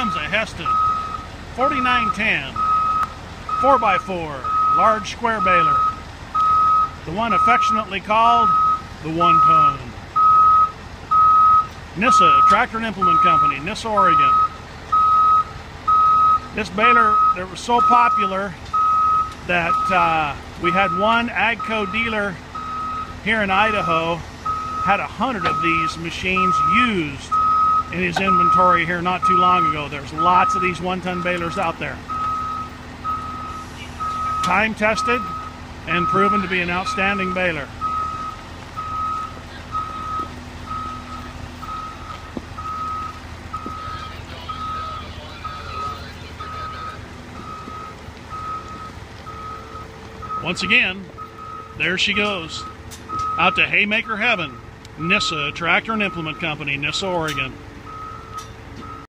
comes a Hesston 4910 4x4 large square baler, the one affectionately called the 1 ton. Nissa Tractor and Implement Company, Nissa, Oregon. This baler that was so popular that we had one AGCO dealer here in Idaho had 100 of these machines used in his inventory here not too long ago. There's lots of these 1 ton balers out there. Time tested and proven to be an outstanding baler. Once again, there she goes. Out to Haymaker Heaven, Nissa Tractor and Implement Company, Nissa, Oregon.